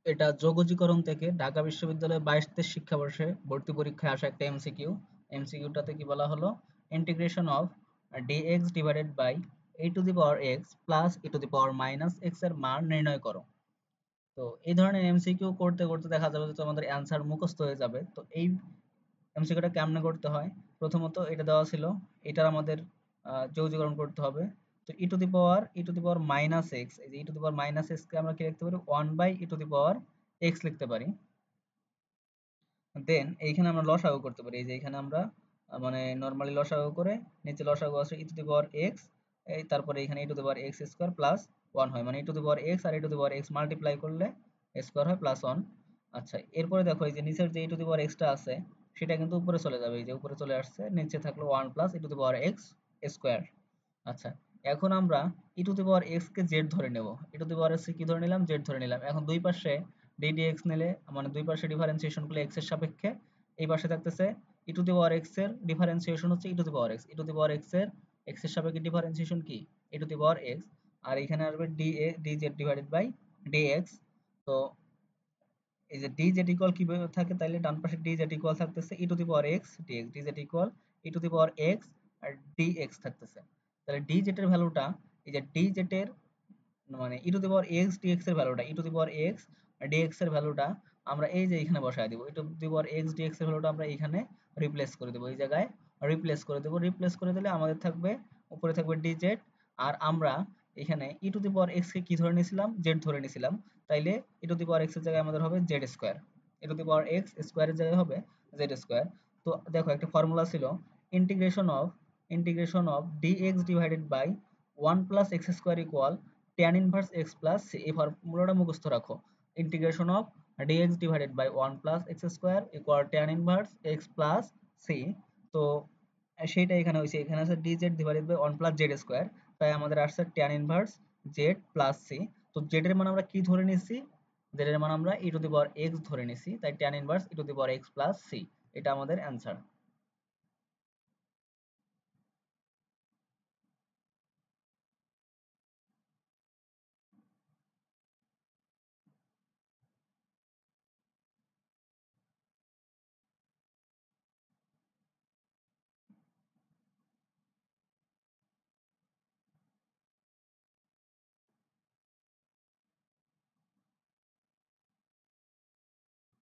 এটা যোগজীকরণ থেকে ঢাকা বিশ্ববিদ্যালয়ের 22-23 শিক্ষাবর্ষে ভর্তি পরীক্ষায় আসা একটা এমসিকিউ। এমসিকিউটাতে কি বলা হলো, integration of dx divided by a to the power x plus e to the power minus x এর মান নির্ণয় করো। তো এই ধরনের এমসিকিউ করতে করতে দেখা যাবে যে তোমাদের অ্যান্সার মুখস্থ হয়ে যাবে। তো এই এমসিকিউটা কেমনে করতে হয়, প্রথমত এটা দেওয়া ছিল, এটার আমাদের যোগজীকরণ করতে হবে। তো e to the power minus x, এই যে e to the power minus x কে আমরা কি লিখতে পারি, 1/e two the power x লিখতে পারি। দেন এইখানে আমরা লসাগু করতে পারি, এই যে এখানে আমরা মানে নরমালি লসাগু করে, নিচে লসাগু আছে ই টু দি পাওয়ার এক্স, এই তারপরে এখানে e to the power x square plus 1 হয়, মানে e to the power x আর e to the power x multiply করলে স্কোয়ার হয় প্লাস 1। আচ্ছা, এরপরে দেখো এই যে নিচের যে e to the power extra আছে সেটা কিন্তু উপরে চলে যাবে, এই যে উপরে চলে আসছে, নিচে থাকলো 1 plus e to the power x square. আচ্ছা, এখন আমরা e to the power x কে জেড ধরে নেব, ই টু দি পাওয়ার এক্স কে কি ধরে নিলাম, জেড ধরে নিলাম। এখন দুই পাশে ডি ডি এক্স নিলে, মানে দুই পাশে ডিফারেন্সিয়েশন করলে এক্স এর সাপেক্ষে, এই পাশে থাকতেছে e to the power x এর ডিফারেন্সিয়েশন হচ্ছে e to the power x, e to the power x এর সাপেক্ষে ডিফারেন্সিয়েশন কি, ই টু দি পাওয়ার এক্স। আর এখানে আসবে d z divided by d x. তো এই যে ডি জেড ইকুয়াল কিভাবে থাকে, তাইলে ডান পাশে ডি জেড ইকুয়াল থাকতেছে e to the power x d x, d z equal e to the power x আর ডি এক্স থাকতেছে। তাহলে ডি জেড এর ভ্যালুটা, এই যে ডি জেড এর মানে e to the power x d x এর ভ্যালুটা, e to the power x আর ডিএক্স এর ভ্যালুটা আমরা এই যে এখানে বসায় দিব, e to the power x d x এর ভ্যালুটা আমরা এখানে রিপ্লেস করে দেব, এই জায়গায় রিপ্লেস করে দেব। রিপ্লেস করে দিলে আমাদের থাকবে, উপরে থাকবে ডি জেড, আর আমরা এখানে e to the power x কে কি ধরে নিয়েছিলাম, জেড ধরে নিয়েছিলাম। তাইলে ই টু দি পাওয়ার এক্স এর জায়গায় আমাদের হবে Z square, E to the power x স্কোয়ারের জায়গায় হবে জেড স্কোয়ার। তো দেখো একটা ফর্মুলা ছিল, integration of dx divided by 1 plus x square equal tan inverse x plus c। এই ফর্মুলাটা মুখস্থ রাখো, integration of dx divided by 1 plus x square equal tan inverse x plus c। তো সেইটা এখানে হয়েছে, এখানে আছে dz divided by 1 plus z square, তাই আমাদের আসছে tan inverse z plus c। তো z এর মান আমরা কি ধরে নিছি, z এর মান আমরা e to the power x ধরে নিছি, তাই tan inverse e to the power x plus c, এটা আমাদের অ্যান্সার।